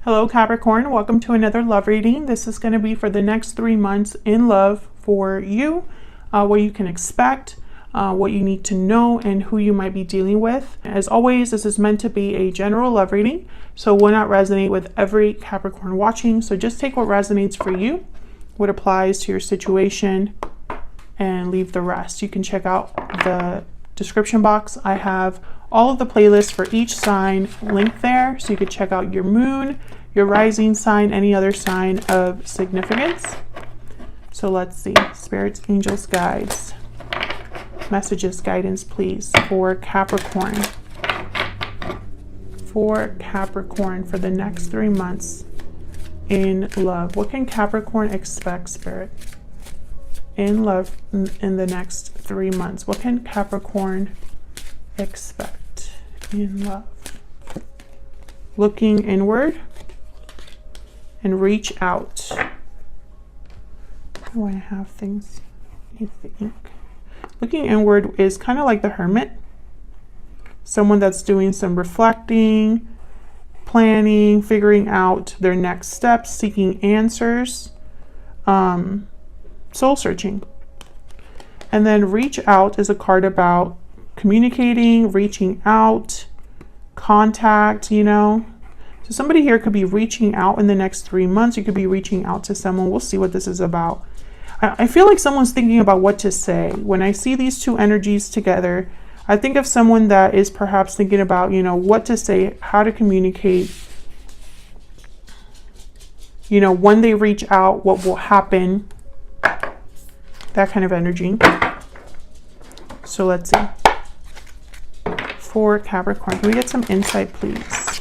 Hello Capricorn, welcome to another love reading. This is going to be for the next 3 months in love for you, what you can expect, what you need to know, and who you might be dealing with. As always, this is meant to be a general love reading, so it will not resonate with every Capricorn watching. So just take what resonates for you, what applies to your situation, and leave the rest. You can check out the description box. I have all of the playlists for each sign linked there, so you could check out your moon, your rising sign, any other sign of significance. So let's see, spirits, angels, guides, messages, guidance, please, for Capricorn. For Capricorn for the next 3 months in love. What can Capricorn expect, Spirit? In love in the next 3 months. What can Capricorn expect in love? Looking inward and reach out. Oh, I have things. Looking inward is kind of like the hermit. Someone that's doing some reflecting, planning, figuring out their next steps, seeking answers, soul searching. And then reach out is a card about communicating, reaching out, contact, you know. So somebody here could be reaching out in the next 3 months. You could be reaching out to someone. We'll see what this is about. I feel like someone's thinking about what to say. When I see these two energies together, I think of someone that is perhaps thinking about, you know, what to say, how to communicate, you know, when they reach out, what will happen, that kind of energy. So let's see. For Capricorn, can we get some insight, please?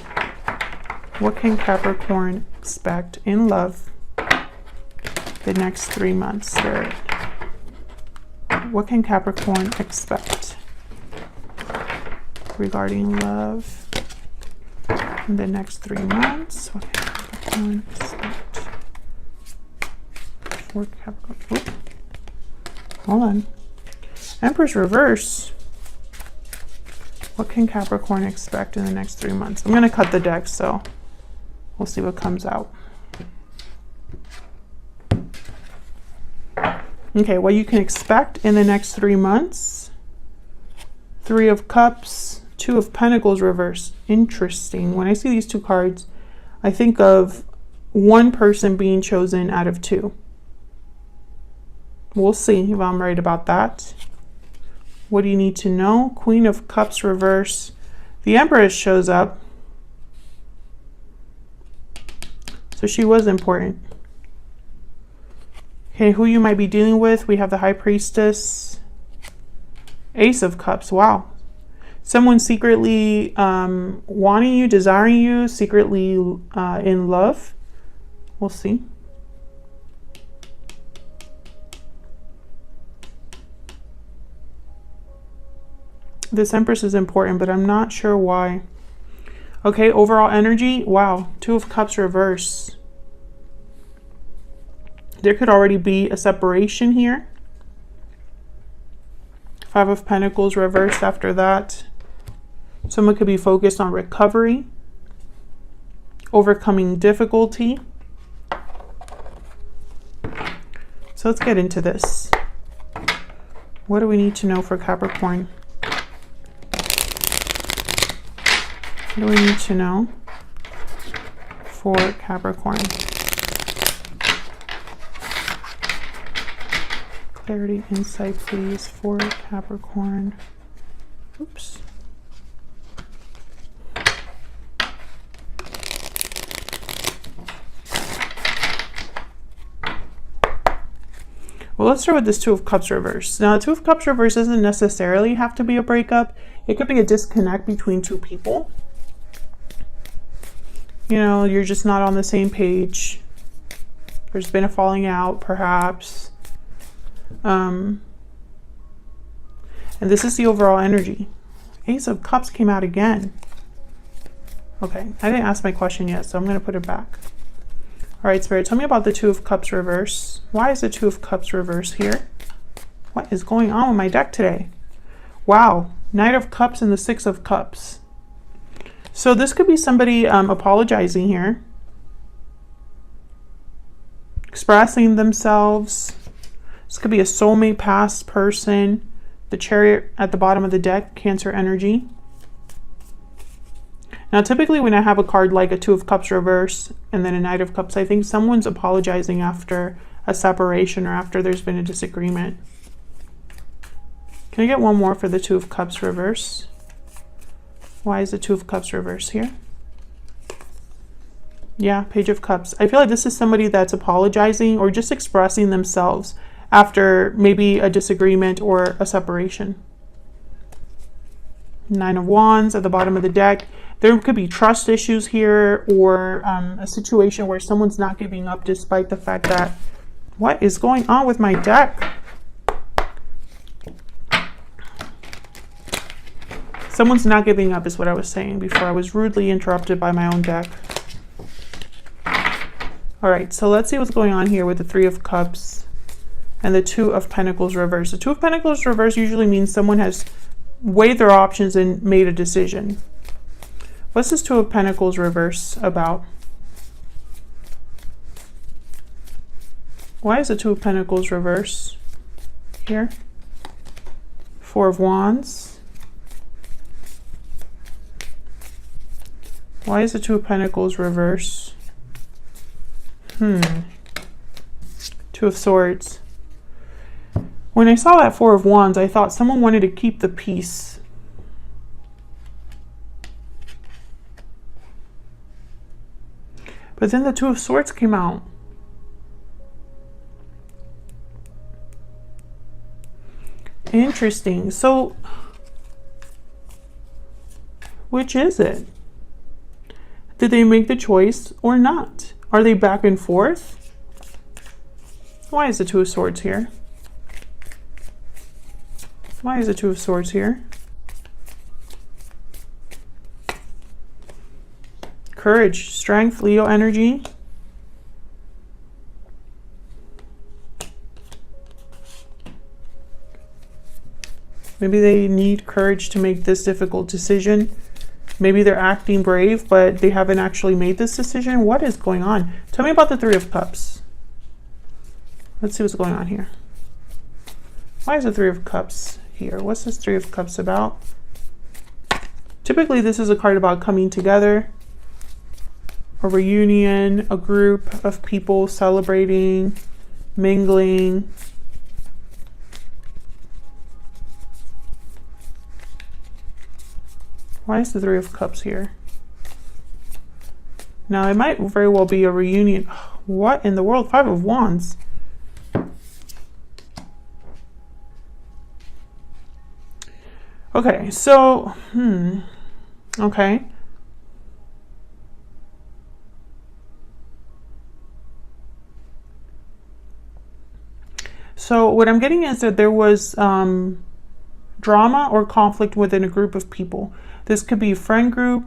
What can Capricorn expect in love the next 3 months, Spirit? What can Capricorn expect regarding love in the next 3 months? What can Capricorn expect for Capricorn? Oop. Hold on. Empress reverse. What can Capricorn expect in the next 3 months? I'm going to cut the deck, so we'll see what comes out. Okay, what you can expect in the next 3 months. 3 of Cups, 2 of Pentacles reverse. Interesting. When I see these two cards, I think of one person being chosen out of 2. We'll see if I'm right about that. What do you need to know? Queen of Cups reverse. The Empress shows up. So she was important. Okay, who you might be dealing with. We have the High Priestess. Ace of Cups. Wow. Someone secretly wanting you, desiring you, secretly in love. We'll see. This Empress is important, but I'm not sure why. Okay, overall energy. Wow, 2 of Cups reverse. There could already be a separation here. 5 of Pentacles reversed after that. Someone could be focused on recovery, overcoming difficulty. So let's get into this. What do we need to know for Capricorn? What do we need to know for Capricorn? Clarity, insight, please, for Capricorn. Oops. Well, let's start with this 2 of Cups reverse. Now, the 2 of Cups reverse doesn't necessarily have to be a breakup. It could be a disconnect between 2 people. You know, you're just not on the same page. There's been a falling out, perhaps. And this is the overall energy. Ace of Cups came out again. Okay, I didn't ask my question yet, so I'm going to put it back. All right, Spirit, tell me about the 2 of Cups reverse. Why is the 2 of Cups reverse here? What is going on with my deck today? Wow, Knight of Cups and the 6 of Cups. So this could be somebody apologizing here. expressing themselves. This could be a soulmate, past person. The Chariot at the bottom of the deck, Cancer energy. Now, typically when I have a card like a Two of Cups reverse and then a Knight of Cups, I think someone's apologizing after a separation or after there's been a disagreement. Can I get one more for the Two of Cups reverse? Why is the Two of Cups reverse here? Yeah, Page of Cups. I feel like this is somebody that's apologizing or just expressing themselves after maybe a disagreement or a separation. Nine of Wands at the bottom of the deck. There could be trust issues here, or a situation where someone's not giving up despite the fact that, what is going on with my deck? Someone's not giving up is what I was saying before I was rudely interrupted by my own deck. All right, so let's see what's going on here with the Three of Cups and the Two of Pentacles reverse. The Two of Pentacles reverse usually means someone has weighed their options and made a decision. What's this Two of Pentacles reverse about? Why is the Two of Pentacles reverse here? Four of Wands. Why is the Two of Pentacles reverse? Two of Swords. When I saw that Four of Wands, I thought someone wanted to keep the peace. But then the Two of Swords came out. Interesting. So, which is it? Did they make the choice or not? Are they back and forth? Why is the Two of Swords here? Why is the Two of Swords here? Courage, strength, Leo energy. Maybe they need courage to make this difficult decision. Maybe they're acting brave, but they haven't actually made this decision. What is going on? Tell me about the Three of Cups. Let's see what's going on here. Why is the Three of Cups here? What's this Three of Cups about? Typically, this is a card about coming together, a reunion, a group of people celebrating, mingling. Why is the Three of Cups here? Now, it might very well be a reunion. What in the world? Five of Wands. Okay, so, okay. So what I'm getting is that there was drama or conflict within a group of people. This could be a friend group,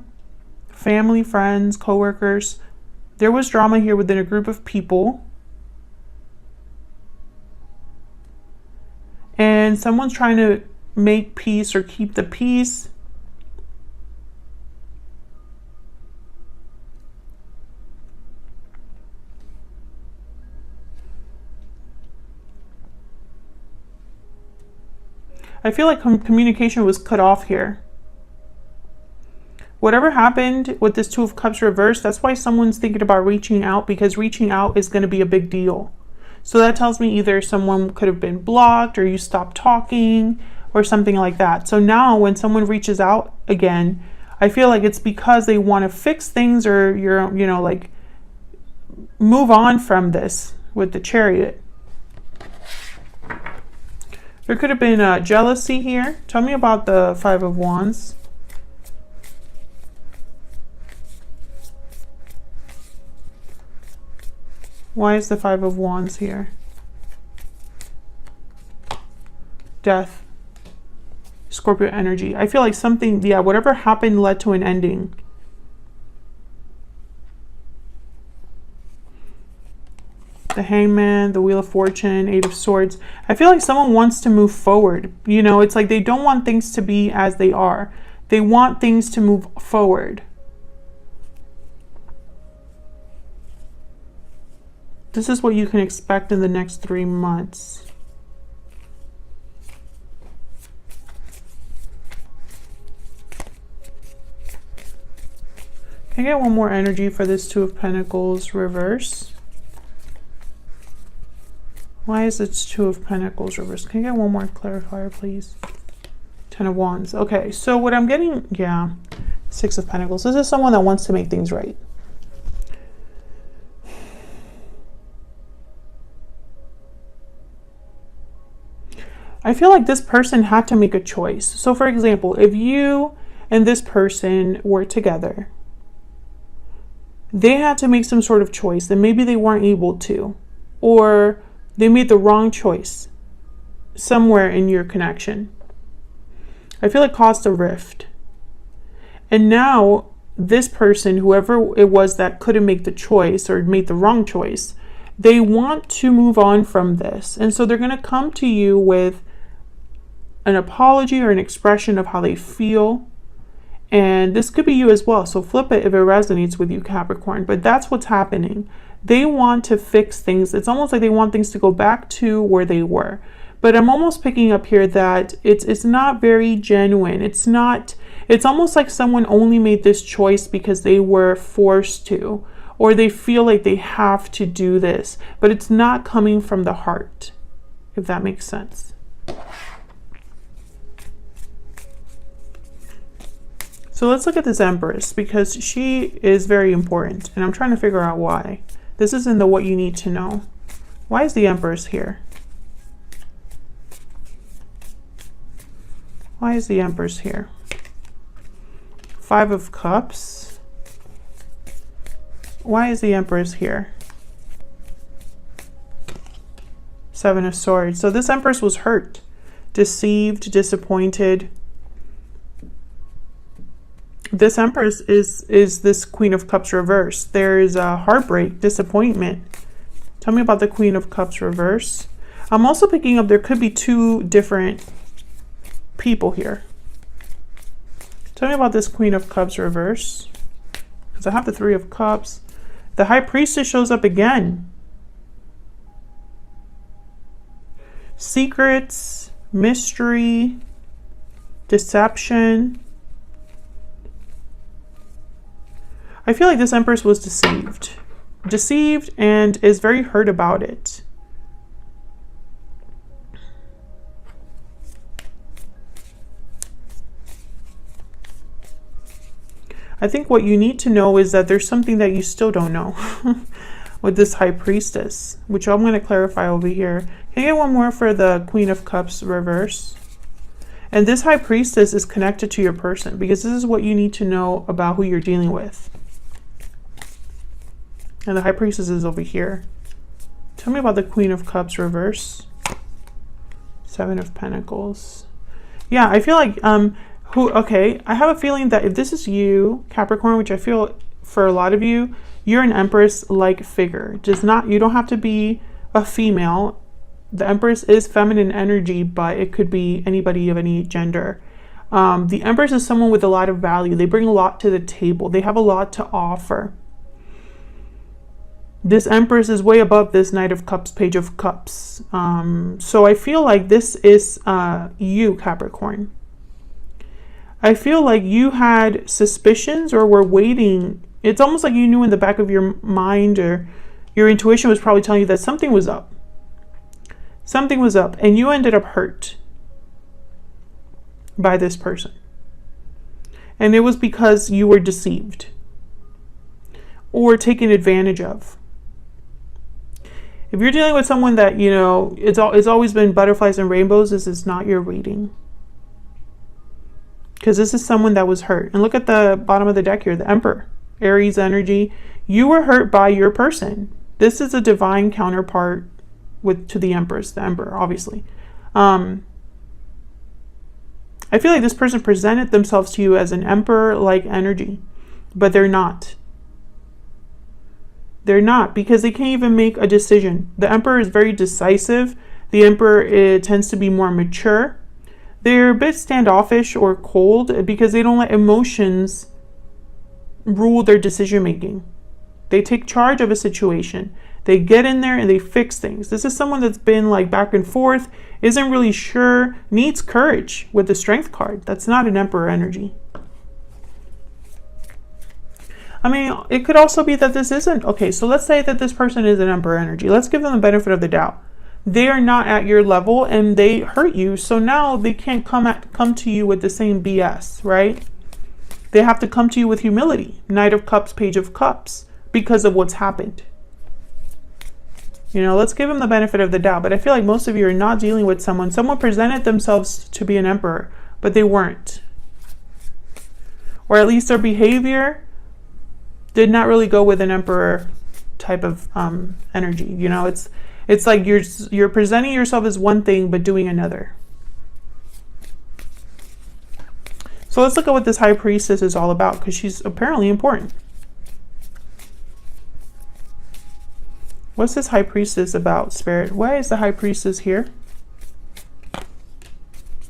family, friends, coworkers. There was drama here within a group of people. And someone's trying to make peace or keep the peace. I feel like communication was cut off here. Whatever happened with this Two of Cups reversed, that's why someone's thinking about reaching out, because reaching out is going to be a big deal. So that tells me either someone could have been blocked or you stopped talking or something like that. So now when someone reaches out again, I feel like it's because they want to fix things or like move on from this with the Chariot. There could have been jealousy here. Tell me about the Five of Wands. Why is the Five of Wands here? Death. Scorpio energy. I feel like something, whatever happened led to an ending. The Hangman, the Wheel of Fortune, Eight of Swords. I feel like someone wants to move forward. You know, it's like they don't want things to be as they are. They want things to move forward. This is what you can expect in the next 3 months. Can I get one more energy for this Two of Pentacles reverse? Why is it Two of Pentacles reverse? Can I get one more clarifier, please? Ten of Wands. Okay, so what I'm getting, yeah, Six of Pentacles. This is someone that wants to make things right. I feel like this person had to make a choice. So for example, if you and this person were together, they had to make some sort of choice and maybe they weren't able to, or they made the wrong choice somewhere in your connection. I feel it caused a rift. And now this person, whoever it was that couldn't make the choice or made the wrong choice, they want to move on from this. And so they're going to come to you with an apology or an expression of how they feel. And this could be you as well. So flip it if it resonates with you, Capricorn. But that's what's happening. They want to fix things. It's almost like they want things to go back to where they were. But I'm almost picking up here that it's not very genuine. It's almost like someone only made this choice because they were forced to, or they feel like they have to do this, but it's not coming from the heart, if that makes sense. So let's look at this Empress, because she is very important, and I'm trying to figure out why. This is in the what you need to know. Why is the Empress here? Why is the Empress here? Five of Cups. Why is the Empress here? Seven of Swords. So this Empress was hurt, deceived, disappointed. This Empress is this Queen of Cups reverse. There is a heartbreak, disappointment. Tell me about the Queen of Cups reverse. I'm also picking up there could be two different people here. Tell me about this Queen of Cups reverse. Because I have the Three of Cups. The High Priestess shows up again. Secrets, mystery, deception. I feel like this Empress was deceived. Deceived and is very hurt about it. I think what you need to know is that there's something that you still don't know with this High Priestess, which I'm going to clarify over here. Can I get one more for the Queen of Cups reverse? And this High Priestess is connected to your person, because this is what you need to know about who you're dealing with. And the High Priestess is over here. Tell me about the Queen of Cups reverse. Seven of Pentacles. Yeah, I feel like, okay, I have a feeling that if this is you, Capricorn, which I feel for a lot of you, you're an Empress-like figure. You don't have to be a female. The Empress is feminine energy, but it could be anybody of any gender. The Empress is someone with a lot of value. They bring a lot to the table. They have a lot to offer. This Empress is way above this Knight of Cups, Page of Cups. So I feel like this is you, Capricorn. I feel like you had suspicions or were waiting. It's almost like you knew in the back of your mind, or your intuition was probably telling you that something was up. Something was up, and you ended up hurt by this person. And it was because you were deceived or taken advantage of. If you're dealing with someone that, you know, it's always been butterflies and rainbows, this is not your reading. Because this is someone that was hurt. And look at the bottom of the deck here, the Emperor, Aries energy. You were hurt by your person. This is a divine counterpart to the Empress, the Emperor, obviously. I feel like this person presented themselves to you as an Emperor-like energy, but they're not. They're not, because they can't even make a decision. The Emperor is very decisive. The Emperor tends to be more mature. They're a bit standoffish or cold because they don't let emotions rule their decision making. They take charge of a situation. They get in there and they fix things. This is someone that's been like back and forth, isn't really sure, needs courage with the Strength card. That's not an Emperor energy. I mean, it could also be that this isn't. Okay, so let's say that this person is an Emperor energy. Let's give them the benefit of the doubt. They are not at your level and they hurt you. So now they can't come to you with the same BS, right? They have to come to you with humility. Knight of Cups, Page of Cups, because of what's happened. You know, let's give them the benefit of the doubt. But I feel like most of you are not dealing with someone. Someone presented themselves to be an Emperor, but they weren't. Or at least their behavior did not really go with an Emperor type of energy. You know, it's like you're presenting yourself as one thing but doing another. So let's look at what this High Priestess is all about, because she's apparently important. What's this High Priestess about, Spirit? Why is the High Priestess here?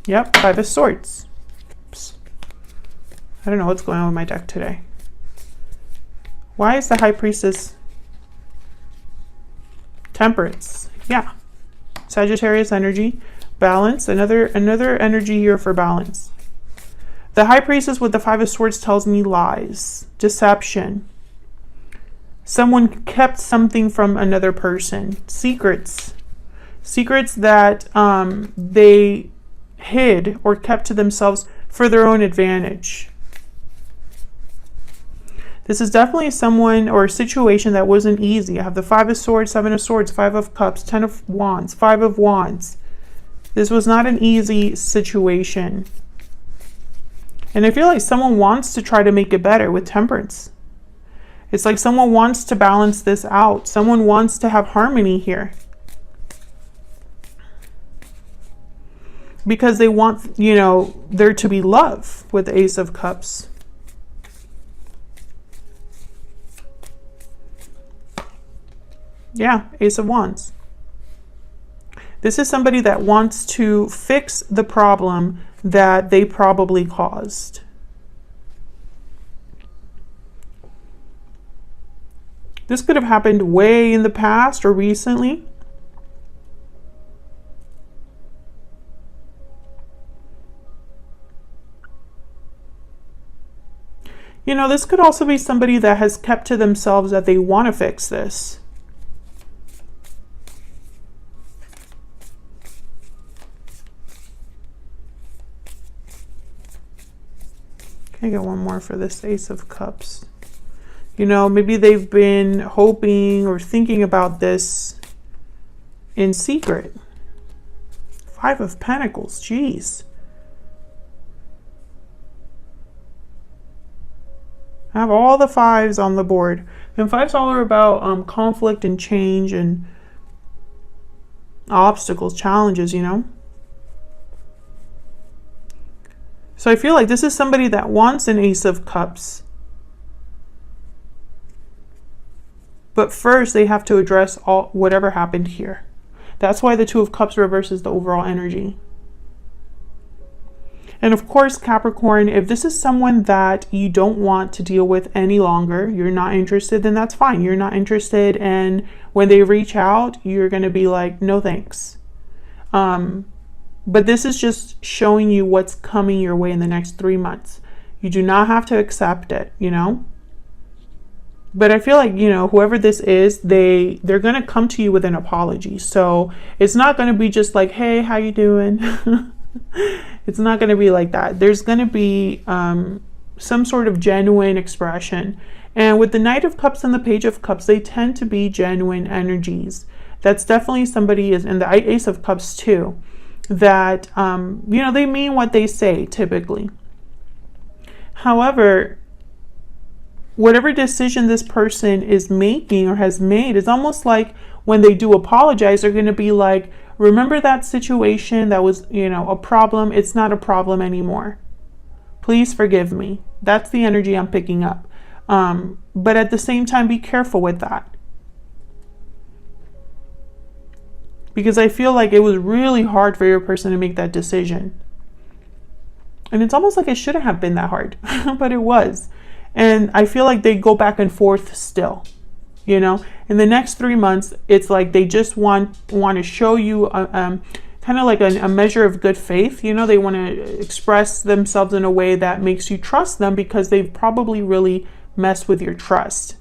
Yep, 5 of Swords. Oops. I don't know what's going on with my deck today. Why is the High Priestess? Temperance. Yeah. Sagittarius energy. Balance. Another energy here for balance. The High Priestess with the 5 of Swords tells me lies, deception. Someone kept something from another person. Secrets. Secrets that they hid or kept to themselves for their own advantage. This is definitely someone or a situation that wasn't easy. I have the 5 of Swords, 7 of Swords, 5 of Cups, 10 of Wands, 5 of Wands. This was not an easy situation. And I feel like someone wants to try to make it better with Temperance. It's like someone wants to balance this out. Someone wants to have harmony here. Because they want, you know, there to be love with the Ace of Cups. Yeah, Ace of Wands. This is somebody that wants to fix the problem that they probably caused. This could have happened way in the past or recently. You know, this could also be somebody that has kept to themselves that they want to fix this. Can I get one more for this Ace of Cups? You know, maybe they've been hoping or thinking about this in secret. 5 of Pentacles, jeez. I have all the 5s on the board. And 5s all are about conflict and change and obstacles, challenges, you know. So I feel like this is somebody that wants an Ace of Cups. But first they have to address whatever happened here. That's why the 2 of Cups reverses the overall energy. And of course, Capricorn, if this is someone that you don't want to deal with any longer, you're not interested, then that's fine. You're not interested, and when they reach out, you're going to be like, no thanks. But this is just showing you what's coming your way in the next 3 months. You do not have to accept it, you know? But I feel like, you know, whoever this is, they're going to come to you with an apology. So it's not going to be just like, hey, how you doing? It's not going to be like that. There's going to be some sort of genuine expression. And with the Knight of Cups and the Page of Cups, they tend to be genuine energies. That's definitely somebody is, and the Ace of Cups too, that, you know, they mean what they say typically. However, whatever decision this person is making or has made, is almost like when they do apologize, they're going to be like, remember that situation that was, you know, a problem? It's not a problem anymore. Please forgive me. That's the energy I'm picking up. But at the same time, be careful with that. Because I feel like it was really hard for your person to make that decision. And it's almost like it shouldn't have been that hard, but it was. And I feel like they go back and forth still. you know. In the next 3 months, it's like they just want to show you kind of like a measure of good faith. You know, they want to express themselves in a way that makes you trust them, because they've probably really messed with your trust.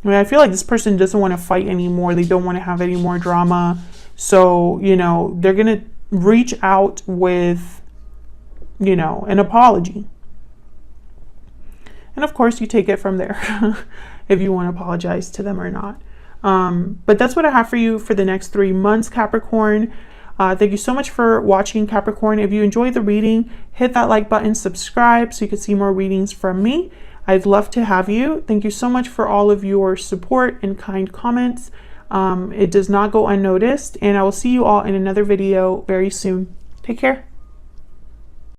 I mean, I feel like this person doesn't want to fight anymore. They don't want to have any more drama. So, you know, they're going to reach out with, you know, an apology. And of course, you take it from there if you want to apologize to them or not. But that's what I have for you for the next 3 months, Capricorn. Thank you so much for watching, Capricorn. If you enjoyed the reading, hit that like button, subscribe so you can see more readings from me. I'd love to have you. Thank you so much for all of your support and kind comments. It does not go unnoticed, and I will see you all in another video very soon. Take care.